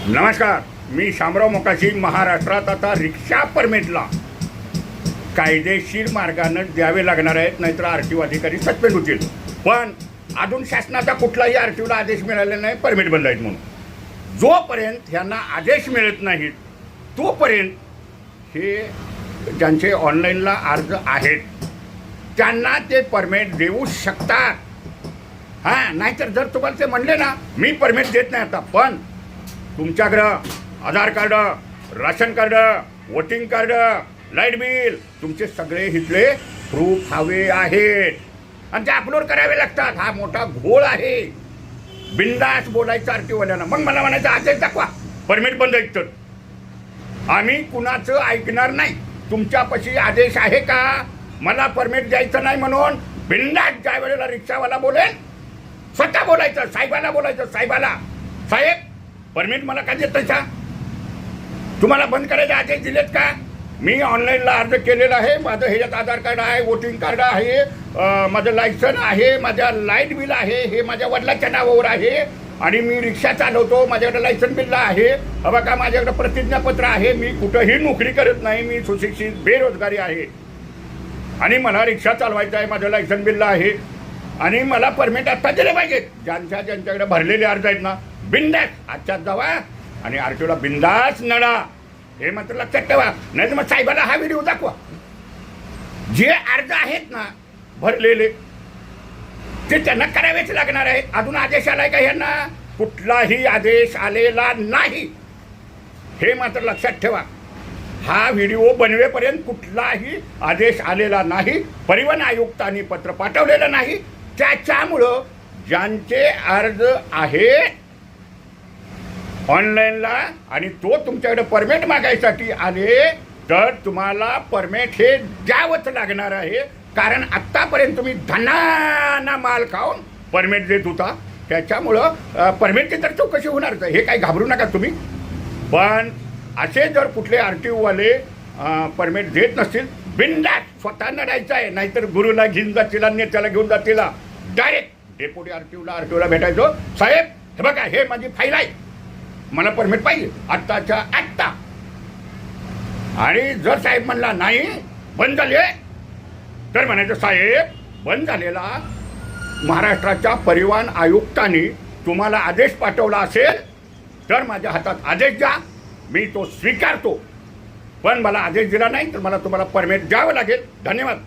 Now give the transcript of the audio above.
नमस्कार, मी शामराव मोकाशी. महाराष्ट्रात आता रिक्षा परमिटला कायदेशीर मार्गानं द्यावे लागणार आहेत, नाहीतर आरटीओ अधिकारी सस्पेंड होतील. पण अजून शासनाचा कुठलाही आरटीओला आदेश मिळालेला नाही परमिट बंद आहेत म्हणून. जोपर्यंत ह्यांना आदेश मिळत नाहीत तोपर्यंत हे ज्यांचे ऑनलाईनला अर्ज आहेत त्यांना ते परमिट देऊ शकतात. हां, नाहीतर जर तुम्हाला ते म्हणले ना मी परमिट देत नाही आता, पण तुमच्याकडं Aadhaar card, ration card, voting card, light bill, तुमचे सगळे इथले प्रूफ हवे आहेत आणि ते अपलोड करावे लागतात. हा मोठा घोळ आहे. बिंदास बोलायचं आरटीओवाल्यांना. मग मला म्हणायचं आदेश दाखवा, परमिट बंद आहेत तर आम्ही कुणाचं ऐकणार नाही. तुमच्यापाशी आदेश आहे का मला परमिट द्यायचं नाही म्हणून? बिंदास ज्या वेळेला रिक्षावाला बोलेल स्वतः बोलायचं, साहेबाला बोलायचं, साहेबाला साहेब परमिट मला का देत तसा? तुम्हाला बंद करायचे आदेश दिलेत का? मी ऑनलाईनला अर्ज केलेला आहे, माझं ह्याच्यात आधार कार्ड आहे, वोटिंग कार्ड आहे, माझं लायसन आहे, माझ्या लाईट बिल आहे, हे माझ्या वडिलांच्या नावावर आहे आणि मी रिक्षा चालवतो, माझ्याकडे लायसन बिल आहे, बघा माझ्याकडे प्रतिज्ञापत्र आहे, मी कुठंही नोकरी करत नाही, मी सुशिक्षित बेरोजगारी आहे आणि मला रिक्षा चालवायचं आहे, माझं लायसन बिल आहे आणि मला परमिट आत्ता दिले पाहिजेत. ज्यांच्याकडे भरलेले अर्ज आहेत ना बिंदास आजच्याच जावा आणि आरटीओला बिंदास नडा, हे मात्र लक्षात ठेवा. नाही तर मग साहेबाला हा व्हिडिओ दाखवा. जे अर्ज आहेत ना भरलेले ते त्यांना करावेच लागणार आहेत. अजून आदेश आलाय का यांना? कुठलाही आदेश आलेला नाही, हे मात्र लक्षात ठेवा. हा व्हिडिओ बनवेपर्यंत कुठलाही आदेश आलेला नाही. परिवहन आयुक्तांनी पत्र पाठवलेलं नाही. त्याच्यामुळं ज्यांचे अर्ज आहे ऑनलाईनला आणि तो तुमच्याकडे परमिट मागायसाठी आले तर तुम्हाला परमिट हे द्यावंच लागणार आहे. कारण आत्तापर्यंत तुम्ही धनाना माल खाऊन परमिट देत होता, त्याच्यामुळं परमिटची तर चौकशी होणारच आहे. हे काही घाबरू नका तुम्ही. पण असे जर कुठले आरटीओवाले परमिट देत नसतील बिनधास्त स्वतः लढायचं आहे. नाहीतर गुरुला घेऊन जातील, नेत्याला घेऊन जातील, डायरेक्ट डेप्युटी आरटीओला भेटायचो. साहेब हे बघा, हे माझी फाईल आहे, मला परमिट पाहिजे आत्ताच्या आत्ता. आणि जर साहेब म्हणला नाही बंद झाले तर म्हणायचं साहेब बंद झालेला महाराष्ट्राच्या परिवहन आयुक्तांनी तुम्हाला आदेश पाठवला असेल तर माझ्या हातात आदेश द्या, मी तो स्वीकारतो. पण मला आदेश दिला नाही तर मला तुम्हाला परमिट द्यावं लागेल. धन्यवाद.